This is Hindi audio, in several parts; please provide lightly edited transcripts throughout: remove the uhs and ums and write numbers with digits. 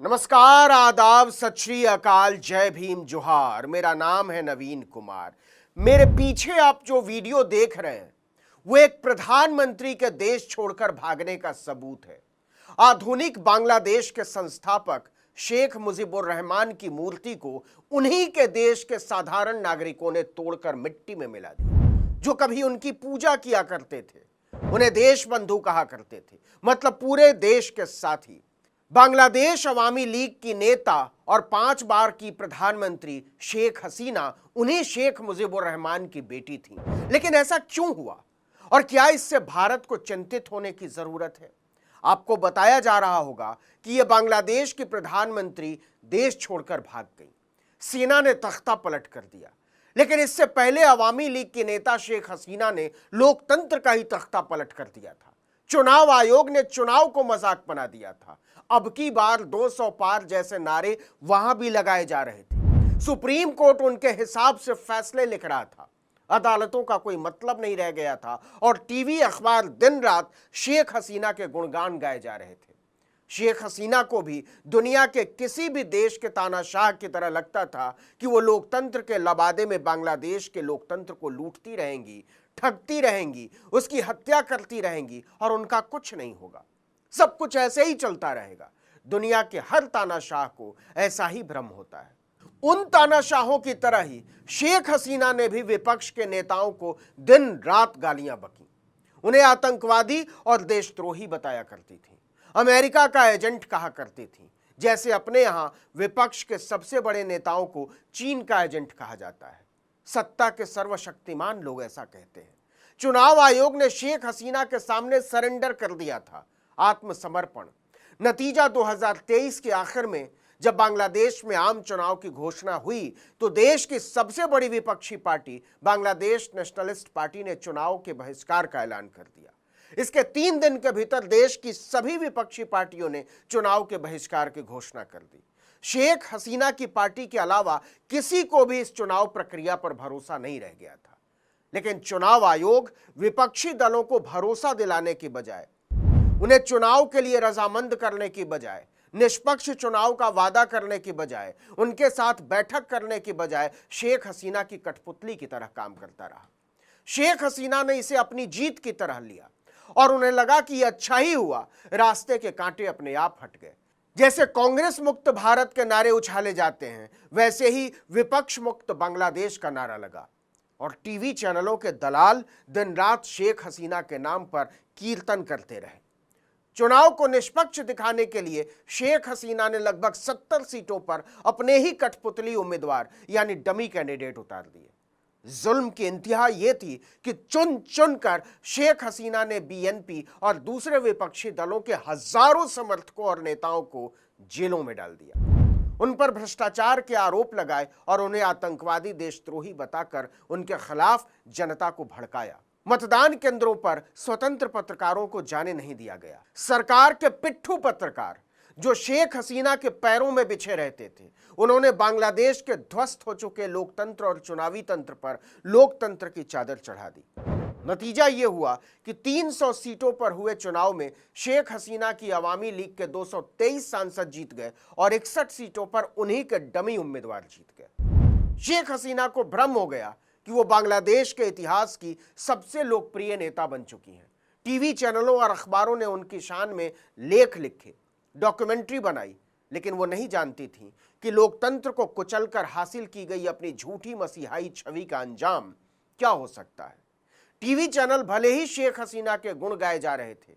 नमस्कार, आदाब, सत श्री अकाल, जय भीम, जोहार। मेरा नाम है नवीन कुमार। मेरे पीछे आप जो वीडियो देख रहे हैं वो एक प्रधानमंत्री के देश छोड़कर भागने का सबूत है। आधुनिक बांग्लादेश के संस्थापक शेख मुजीबुर रहमान की मूर्ति को उन्हीं के देश के साधारण नागरिकों ने तोड़कर मिट्टी में मिला दिया। जो कभी उनकी पूजा किया करते थे, उन्हें देश बंधु कहा करते थे, मतलब पूरे देश के साथी। बांग्लादेश अवामी लीग की नेता और 5 बार की प्रधानमंत्री शेख हसीना उन्हीं शेख मुजीबुर रहमान की बेटी थी। लेकिन ऐसा क्यों हुआ और क्या इससे भारत को चिंतित होने की जरूरत है? आपको बताया जा रहा होगा कि यह बांग्लादेश की प्रधानमंत्री देश छोड़कर भाग गई, सेना ने तख्ता पलट कर दिया। लेकिन इससे पहले अवामी लीग की नेता शेख हसीना ने लोकतंत्र का ही तख्ता पलट कर दिया था। चुनाव आयोग ने चुनाव को मजाक बना दिया था। अब की बार 200 पार जैसे नारे वहां भी लगाए जा रहे थे। सुप्रीम कोर्ट उनके हिसाब से फैसले लिख रहा था। अदालतों का कोई मतलब नहीं रह गया था और टीवी अखबार दिन रात शेख हसीना के गुणगान गाए जा रहे थे। शेख हसीना को भी दुनिया के किसी भी देश के तानाशाह की तरह लगता था कि वो लोकतंत्र के लबादे में बांग्लादेश के लोकतंत्र को लूटती रहेंगी, ठगती रहेंगी, उसकी हत्या करती रहेंगी और उनका कुछ नहीं होगा। सब कुछ ऐसे ही चलता रहेगा। दुनिया के हर तानाशाह को ऐसा ही भ्रम होता है। उन तानाशाहों की तरह ही शेख हसीना ने भी विपक्ष के नेताओं को दिन रात गालियां बकीं। उन्हें आतंकवादी और देशद्रोही बताया करती थी, अमेरिका का एजेंट कहा करती थी, जैसे अपने यहां विपक्ष के सबसे बड़े नेताओं को चीन का एजेंट कहा जाता है। सत्ता के सर्वशक्तिमान लोग ऐसा कहते हैं। चुनाव आयोग ने शेख हसीना के सामने सरेंडर कर दिया था, आत्मसमर्पण। नतीजा 2023 के आखिर में जब बांग्लादेश में आम चुनाव की घोषणा हुई तो देश की सबसे बड़ी विपक्षी पार्टी बांग्लादेश नेशनलिस्ट पार्टी ने चुनाव के बहिष्कार का ऐलान कर दिया। इसके 3 दिन के भीतर देश की सभी विपक्षी पार्टियों ने चुनाव के बहिष्कार की घोषणा कर दी। शेख हसीना की पार्टी के अलावा किसी को भी इस चुनाव प्रक्रिया पर भरोसा नहीं रह गया था। लेकिन चुनाव आयोग विपक्षी दलों को भरोसा दिलाने की बजाय, उन्हें चुनाव के लिए रजामंद करने की बजाय, निष्पक्ष चुनाव का वादा करने की बजाय, उनके साथ बैठक करने की बजाय शेख हसीना की कठपुतली की तरह काम करता रहा। शेख हसीना ने इसे अपनी जीत की तरह लिया और उन्हें लगा कि यह अच्छा ही हुआ, रास्ते के कांटे अपने आप हट गए। जैसे कांग्रेस मुक्त भारत के नारे उछाले जाते हैं, वैसे ही विपक्ष मुक्त बांग्लादेश का नारा लगा और टीवी चैनलों के दलाल दिन रात शेख हसीना के नाम पर कीर्तन करते रहे। चुनाव को निष्पक्ष दिखाने के लिए शेख हसीना ने लगभग 70 सीटों पर अपने ही कठपुतली उम्मीदवार यानी डमी कैंडिडेट उतार दिए। जुल्म की इंतहा यह थी कि चुन चुन कर शेख हसीना ने बीएनपी और दूसरे विपक्षी दलों के हजारों समर्थकों और नेताओं को जेलों में डाल दिया। उन पर भ्रष्टाचार के आरोप लगाए और उन्हें आतंकवादी, देशद्रोही बताकर उनके खिलाफ जनता को भड़काया। मतदान केंद्रों पर स्वतंत्र पत्रकारों को जाने नहीं दिया गया। सरकार के पिट्ठू पत्रकार जो शेख हसीना के पैरों में बिछे रहते थे, उन्होंने बांग्लादेश के ध्वस्त हो चुके लोकतंत्र और चुनावी तंत्र पर लोकतंत्र की चादर चढ़ा दी। नतीजा यह हुआ कि 300 सीटों पर हुए चुनाव में शेख हसीना की अवामी लीग के 223 सांसद जीत गए और 61 सीटों पर उन्हीं के डमी उम्मीदवार जीत गए। शेख हसीना को भ्रम हो गया कि वो बांग्लादेश के इतिहास की सबसे लोकप्रिय नेता बन चुकी हैं। टीवी चैनलों और अखबारों ने उनकी शान में लेख लिखे, डॉक्यूमेंट्री बनाई, लेकिन वो नहीं जानती थी कि लोकतंत्र को कुचलकर हासिल की गई अपनी झूठी मसीहाई छवि का अंजाम क्या हो सकता है। टीवी चैनल भले ही शेख हसीना के गुण गाए जा रहे थे,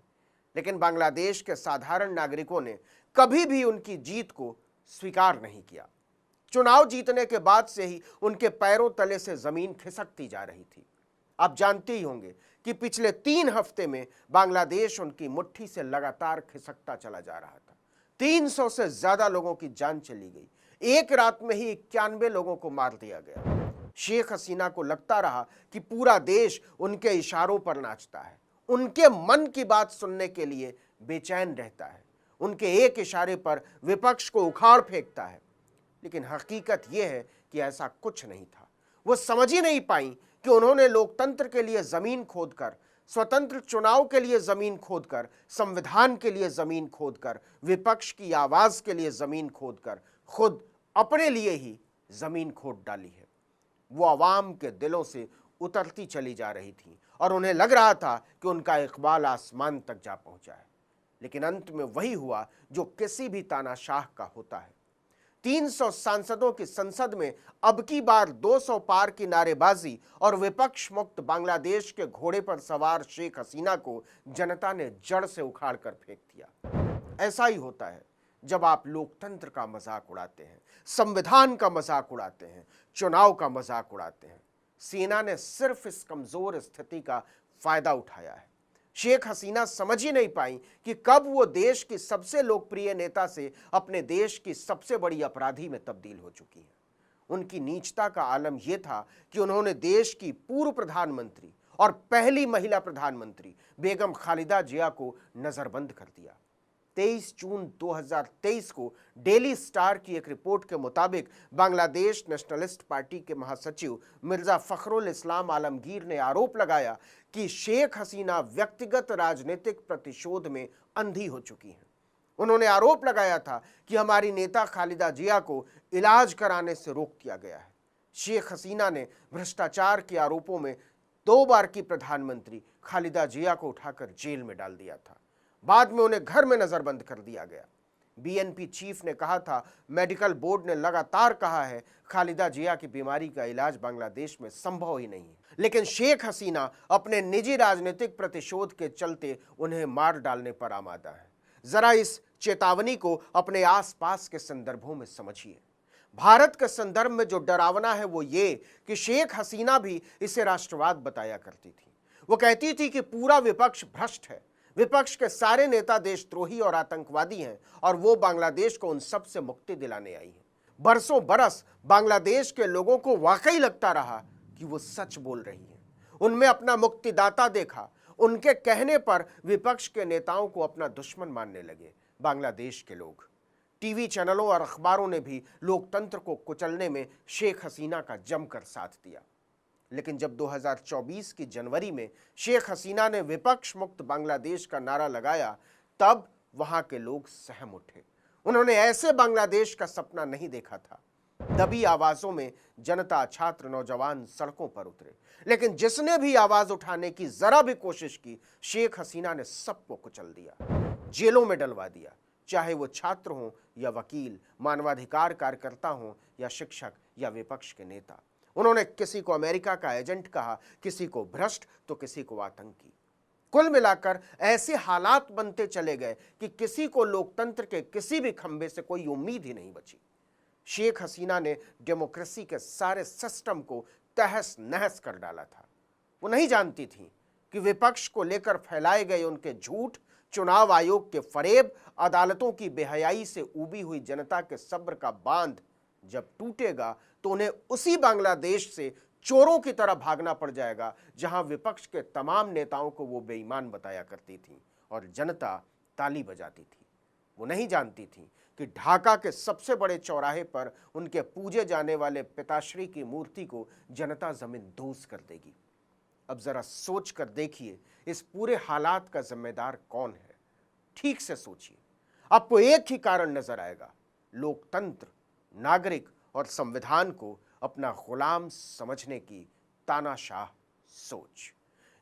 लेकिन बांग्लादेश के साधारण नागरिकों ने कभी भी उनकी जीत को स्वीकार नहीं किया। चुनाव जीतने के बाद से ही उनके पैरों तले से जमीन खिसकती जा रही थी। आप जानते ही होंगे कि पिछले 3 हफ्ते में बांग्लादेश उनकी मुट्ठी से लगातार खिसकता चला जा रहा था। 300 से ज्यादा लोगों की जान चली गई। एक रात में ही 91 लोगों को मार दिया गया। शेख हसीना को लगता रहा कि पूरा देश उनके इशारों पर नाचता है, उनके मन की बात सुनने के लिए बेचैन रहता है, उनके एक इशारे पर विपक्ष को उखाड़ फेंकता है। लेकिन हकीकत यह है कि ऐसा कुछ नहीं था। वो समझ ही नहीं पाई कि उन्होंने लोकतंत्र के लिए जमीन खोदकर स्वतंत्र चुनाव के लिए जमीन खोदकर, संविधान के लिए जमीन खोदकर, विपक्ष की आवाज के लिए जमीन खोदकर खुद अपने लिए ही जमीन खोद डाली है। वो आवाम के दिलों से उतरती चली जा रही थी और उन्हें लग रहा था कि उनका इकबाल आसमान तक जा पहुंचा है। लेकिन अंत में वही हुआ जो किसी भी तानाशाह का होता है। 300 सांसदों की संसद में अब की बार 200 पार की नारेबाजी और विपक्ष मुक्त बांग्लादेश के घोड़े पर सवार शेख हसीना को जनता ने जड़ से उखाड़ कर फेंक दिया। ऐसा ही होता है जब आप लोकतंत्र का मजाक उड़ाते हैं, संविधान का मजाक उड़ाते हैं, चुनाव का मजाक उड़ाते हैं। सेना ने सिर्फ इस कमजोर स्थिति का फायदा उठाया है। शेख हसीना समझ ही नहीं पाई कि कब वो देश की सबसे लोकप्रिय नेता से अपने देश की सबसे बड़ी अपराधी में तब्दील हो चुकी है। उनकी नीचता का आलम यह था कि उन्होंने देश की पूर्व प्रधानमंत्री और पहली महिला प्रधानमंत्री बेगम खालिदा जिया को नजरबंद कर दिया। 23 जून 2023 को डेली स्टार की एक रिपोर्ट के मुताबिक बांग्लादेश नेशनलिस्ट पार्टी के महासचिव मिर्जा फखरुल इस्लाम आलमगीर ने आरोप लगाया कि शेख हसीना व्यक्तिगत राजनीतिक प्रतिशोध में अंधी हो चुकी हैं। उन्होंने आरोप लगाया था कि हमारी नेता खालिदा जिया को इलाज कराने से रोक दिया गया है। शेख हसीना ने भ्रष्टाचार के आरोपों में 2 बार की प्रधानमंत्री खालिदा जिया को उठाकर जेल में डाल दिया था। बाद में उन्हें घर में नजरबंद कर दिया गया। बीएनपी चीफ ने कहा था, मेडिकल बोर्ड ने लगातार कहा है खालिदा जिया की बीमारी का इलाज बांग्लादेश में संभव ही नहीं है, लेकिन शेख हसीना अपने निजी राजनीतिक प्रतिशोध के चलते उन्हें मार डालने पर आमादा है। जरा इस चेतावनी को अपने आसपास के संदर्भों में समझिए। भारत के संदर्भ में जो डरावना है वो ये कि शेख हसीना भी इसे राष्ट्रवाद बताया करती थी। वो कहती थी कि पूरा विपक्ष भ्रष्ट है, विपक्ष के सारे नेता देशद्रोही और आतंकवादी हैं और वो बांग्लादेश को उन सब से मुक्ति दिलाने आई है। बरसों बरस बांग्लादेश के लोगों को वाकई लगता रहा कि वो सच बोल रही हैं। उनमें अपना मुक्तिदाता देखा। उनके कहने पर विपक्ष के नेताओं को अपना दुश्मन मानने लगे बांग्लादेश के लोग। टीवी चैनलों और अखबारों ने भी लोकतंत्र को कुचलने में शेख हसीना का जमकर साथ दिया। लेकिन जब 2024 की जनवरी में शेख हसीना ने विपक्ष मुक्त बांग्लादेश का नारा लगाया, तब वहां के लोग सहम उठे। उन्होंने ऐसे बांग्लादेश का सपना नहीं देखा था। दबी आवाजों में जनता, छात्र, नौजवान सड़कों पर उतरे, लेकिन जिसने भी आवाज उठाने की जरा भी कोशिश की, शेख हसीना ने सबको कुचल दिया, जेलों में डलवा दिया, चाहे वो छात्र हों या वकील, मानवाधिकार कार्यकर्ता हों या शिक्षक या विपक्ष के नेता। उन्होंने किसी को अमेरिका का एजेंट कहा, किसी को भ्रष्ट तो किसी को आतंकी। कुल मिलाकर ऐसे हालात बनते चले गए कि किसी को लोकतंत्र के किसी भी खंभे से कोई उम्मीद ही नहीं बची। शेख हसीना ने डेमोक्रेसी के सारे सिस्टम को तहस नहस कर डाला था। वो नहीं जानती थी कि विपक्ष को लेकर फैलाए गए उनके झूठ, चुनाव आयोग के फरेब, अदालतों की बेहयाई से उबी हुई जनता के सब्र का बांध जब टूटेगा तो उन्हें उसी बांग्लादेश से चोरों की तरह भागना पड़ जाएगा जहां विपक्ष के तमाम नेताओं को वो बेईमान बताया करती थी और जनता ताली बजाती थी। वो नहीं जानती थी कि ढाका के सबसे बड़े चौराहे पर उनके पूजे जाने वाले पिताश्री की मूर्ति को जनता जमींदोज कर देगी। अब जरा सोच कर देखिए, इस पूरे हालात का जिम्मेदार कौन है? ठीक से सोचिए, आपको एक ही कारण नजर आएगा, लोकतंत्र, नागरिक और संविधान को अपना गुलाम समझने की तानाशाह सोच।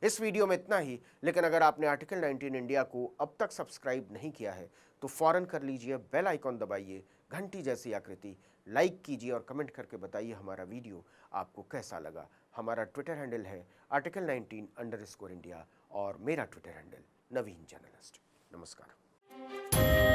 इस वीडियो में इतना ही, लेकिन अगर आपने आर्टिकल 19 इंडिया को अब तक सब्सक्राइब नहीं किया है तो फौरन कर लीजिए, बेल आइकॉन दबाइए, घंटी जैसी आकृति, लाइक कीजिए और कमेंट करके बताइए हमारा वीडियो आपको कैसा लगा। हमारा ट्विटर हैंडल है आर्टिकल 19_इंडिया और मेरा ट्विटर हैंडल नवीन जर्नलिस्ट। नमस्कार।